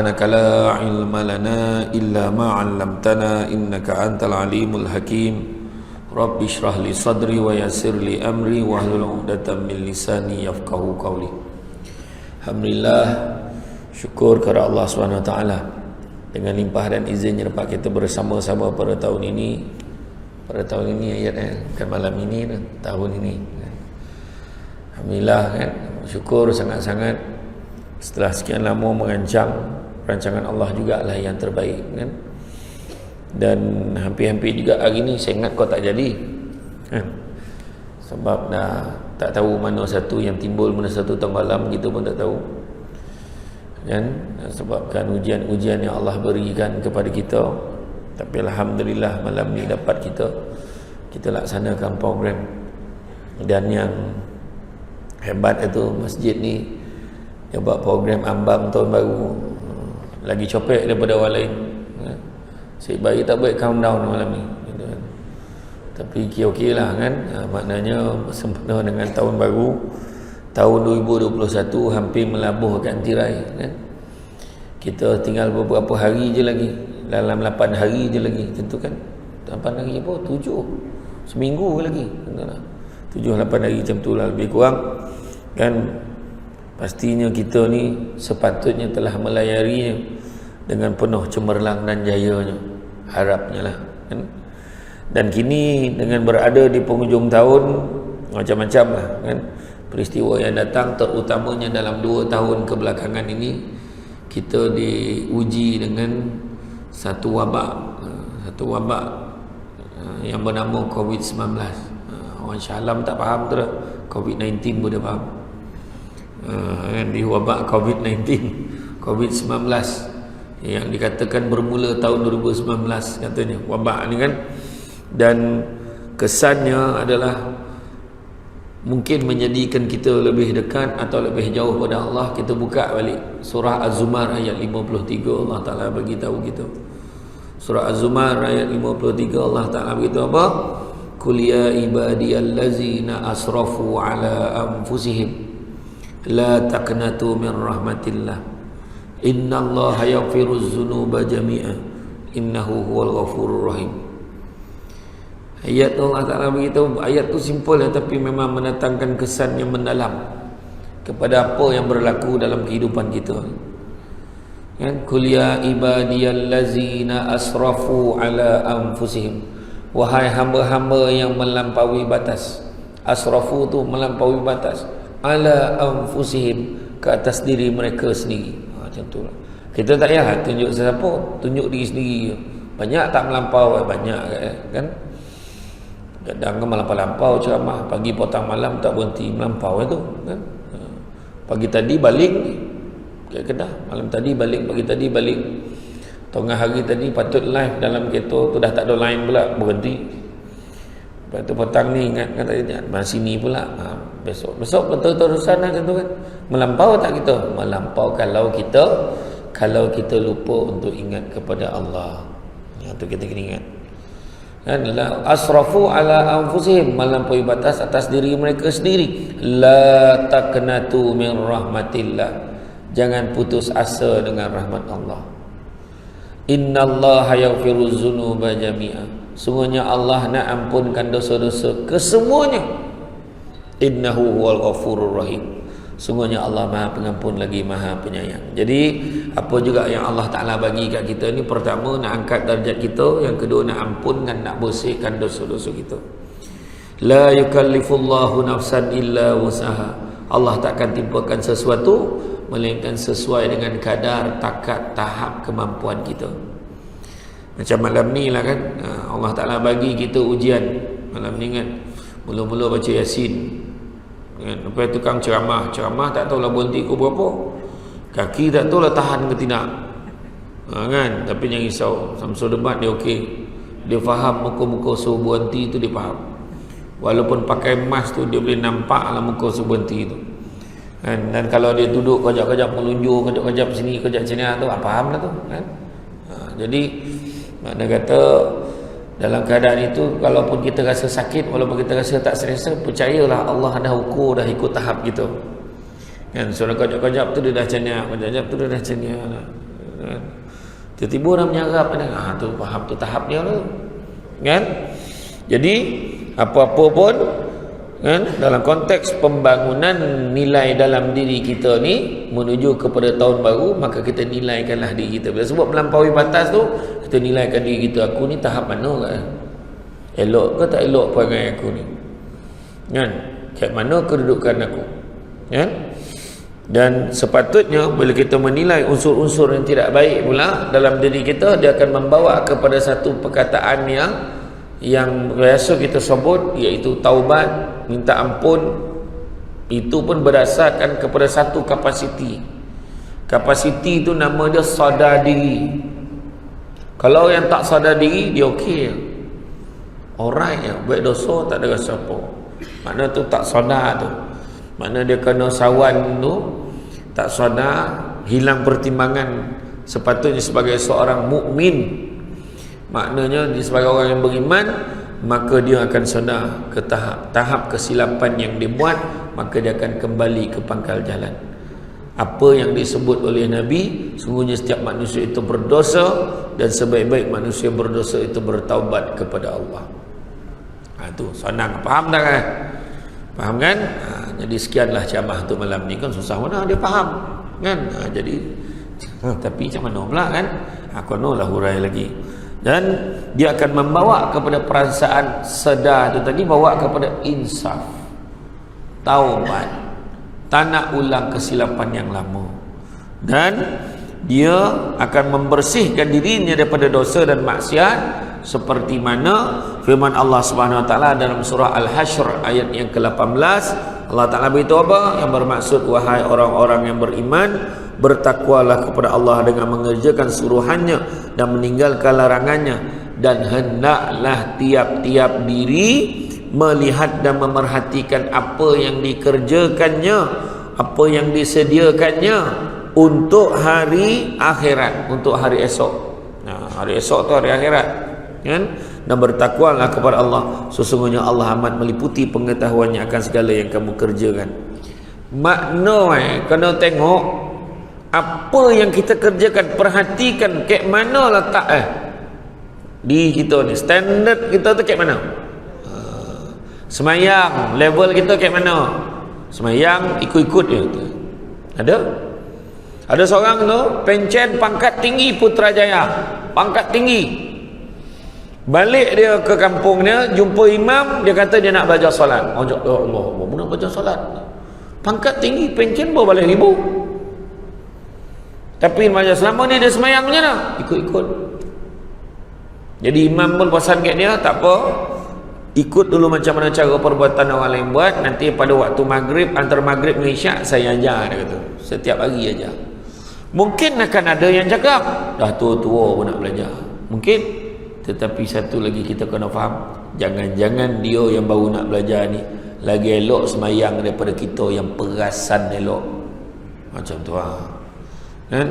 سبحانك لا علم لنا إلا ما علمتنا إنك أنت العليم الحكيم رب اشرح لي صدري ويسر لي أمري واحلل عقدة من لساني يفقهوا قولي. Alhamdulillah, syukur kepada Allah SWT dengan limpah dan izinnya dapat kita bersama-sama pada tahun ini. Pada tahun ini ayat bukan malam ini, tahun ini. Alhamdulillah kan, syukur sangat-sangat setelah sekian lama merancang, rancangan Allah jugalah yang terbaik kan. Dan hampir-hampir juga hari ni saya ingat kau tak jadi kan? Sebab dah tak tahu mana satu yang timbul, mana satu tahun malam, kita pun tak tahu kan, sebabkan ujian-ujian yang Allah berikan kepada kita. Tapi Alhamdulillah malam ni dapat kita laksanakan program. Dan yang hebat itu masjid ni dia buat program ambang tahun baru lagi copek daripada orang lain. Saya bayi tak buat countdown malam ni gitu kan. Tapi okey lah kan, maknanya sempena dengan tahun baru tahun 2021 hampir melabuhkan tirai kan. Kita tinggal beberapa hari je lagi, dalam 8 hari je lagi tentu kan. 8 hari apa? 7 seminggu lagi, 7-8 hari macam tu lah lebih kurang kan. Pastinya kita ni sepatutnya telah melayarinya dengan penuh cemerlang dan jayanya, harapnya lah kan. Dan kini dengan berada di penghujung tahun, macam-macam lah kan peristiwa yang datang, terutamanya dalam 2 tahun kebelakangan ini kita diuji dengan satu wabak yang bernama COVID-19. Orang Shah Alam tak faham tu lah, COVID-19 pun dia faham kan, di wabak COVID-19, COVID-19 yang dikatakan bermula tahun 2019 katanya wabak ni kan. Dan kesannya adalah mungkin menjadikan kita lebih dekat atau lebih jauh pada Allah. Kita buka balik surah Az-Zumar ayat 53, Allah Ta'ala bagi tahu kita. Surah Az-Zumar ayat 53, Allah Ta'ala beritahu apa? Qul ya ibadiyallazina asrafu ala anfusihim la taqnatu min rahmatillah innallaha yaghfiruz dzunuba jami'a innahu huwal ghafurur rahim. Ayat Allah Ta'ala beritahu, ayat tu simple ya, tapi memang mendatangkan kesan yang mendalam kepada apa yang berlaku dalam kehidupan kita kan. Qul ya ibadiyallazina asrafu ala anfusihim, wahai hamba-hamba yang melampaui batas. Asrafu tu melampaui batas, ala anfusihim, ke atas diri mereka sendiri. Macam tu lah. Kita tak payah tunjuk sesiapa, tunjuk diri sendiri. Banyak tak melampau, banyak kan. Kadang kan melampau-lampau ceramah, pagi petang malam tak berhenti melampau itu kan. Pagi tadi balik ke Kedah, malam tadi balik, pagi tadi balik, tengah hari tadi patut live dalam kereta tu dah tak ada line pula, berhenti. Lepas tu petang ni ingat kan tadi masih sini pula. Besok betul-terusan lah tu kan. Melampau tak kita? Melampau kalau kita lupa untuk ingat kepada Allah. Itu kita kena ingat kan. La asrafu ala anfusihim, melampaui batas atas diri mereka sendiri. La taqnatu min rahmatillah, jangan putus asa dengan rahmat Allah. Innallaha yaghfiruz dzunuba jami'a, sungguhnya Allah nak ampunkan dosa-dosa kesemuanya. Innahu huwal ghafurur rahim, sungguhnya Allah Maha Pengampun lagi Maha Penyayang. Jadi apa juga yang Allah Ta'ala bagi kat kita ni, pertama nak angkat darjat kita, yang kedua nak ampunkan, nak bersihkan dosa-dosa kita. La yukallifullahu nafsan illa wusaha, Allah takkan timpakan sesuatu melainkan sesuai dengan kadar, takat, tahap kemampuan kita. Macam malam ni lah kan, Allah Ta'ala bagi kita ujian malam ni kan. Mula-mula baca Yasin kan? Lepas tukang ceramah tak tahulah berhenti ke berapa, kaki tak tahulah tahan ke tidak kan. Tapi jangan risau, Samsul Debat dia okey, dia faham muka-muka suruh berhenti tu, dia faham. Walaupun pakai mask tu dia boleh nampak lah muka suruh berhenti tu kan. Dan kalau dia duduk kejap-kejap melunjur, kejap-kejap sini, kejap sini tu, faham lah tu kan. Jadi makna kata dalam keadaan itu, kalaupun kita rasa sakit, walaupun kita rasa tak selesa, percayalah Allah dah ukur, dah ikut tahap kita kan. Surah kejap-kejap tu dia dah caniak, kejap-kejap tu dia dah caniak kan? Tiba-tiba orang menyerap tu faham tu tahap dia tu, kan? Jadi apa-apa pun, kan, dalam konteks pembangunan nilai dalam diri kita ni menuju kepada tahun baru, maka kita nilaikanlah diri kita. Bila sebut melampaui batas tu, kita nilaikan diri kita, aku ni tahap mana kan? Elok ke tak elok perangai aku ni, kan? Kat mana kedudukan aku, kan? Dan sepatutnya bila kita menilai unsur-unsur yang tidak baik pula dalam diri kita, dia akan membawa kepada satu perkataan yang biasa kita sebut, iaitu taubat, minta ampun. Itu pun berdasarkan kepada satu kapasiti. Kapasiti itu nama dia sadar diri. Kalau yang tak sadar diri, dia okey, alright ya, buat dosa tak ada rasa apa. Makna tu tak sadar tu, makna dia kena sawan tu, tak sadar, hilang pertimbangan. Sepatutnya sebagai seorang mukmin, maknanya dia sebagai orang yang beriman, maka dia akan sadar ke tahap kesilapan yang dia buat, maka dia akan kembali ke pangkal jalan. Apa yang disebut oleh Nabi, sungguhnya setiap manusia itu berdosa, dan sebaik-baik manusia berdosa itu bertaubat kepada Allah. Itu senang, faham tak kan? Faham kan? Jadi sekianlah ceramah tu malam ni. Kan susah mana dia faham, kan? Jadi tapi macam mana pula kan? Konolah hurai lagi. Dan dia akan membawa kepada perasaan sedar tu tadi, bawa kepada insaf, taubat, tak nak ulang kesilapan yang lama, dan dia akan membersihkan dirinya daripada dosa dan maksiat, seperti mana firman Allah Subhanahu Wa Taala dalam surah Al-Hasyr ayat yang ke-18. Allah Taala beritahu apa? Yang bermaksud, wahai orang-orang yang beriman, bertakwalah kepada Allah dengan mengerjakan suruhannya dan meninggalkan larangannya, dan hendaklah tiap-tiap diri melihat dan memerhatikan apa yang dikerjakannya, apa yang disediakannya untuk hari akhirat, untuk hari esok. Hari esok tu hari akhirat, kan? Dan bertakwalah kepada Allah, sesungguhnya Allah amat meliputi pengetahuannya akan segala yang kamu kerjakan. Makna kena tengok apa yang kita kerjakan, perhatikan kat mana letak di kita ni, standard kita tu kat mana. Semayang level kita kat mana? Semayang ikut-ikut dia tu. Ada seorang tu pencen pangkat tinggi Putrajaya, pangkat tinggi. Balik dia ke kampung dia, jumpa imam, dia kata dia nak belajar solat. Oh Allah, nak belajar solat. Pangkat tinggi, pencen bawa balik ribu. Tapi macam selama ni dia semayang macam mana? Ikut-ikut. Jadi imam pun pesan kat dia, tak apa, ikut dulu macam mana cara perbuatan orang lain buat, nanti pada waktu maghrib, antara maghrib dan isyak saya ajar, dia kata. Setiap hari ajar. Mungkin akan ada yang cakap, dah tua-tua pun nak belajar. Mungkin. Tetapi satu lagi kita kena faham, jangan-jangan dia yang baru nak belajar ni lagi elok semayang daripada kita yang perasan elok. Macam tu kan?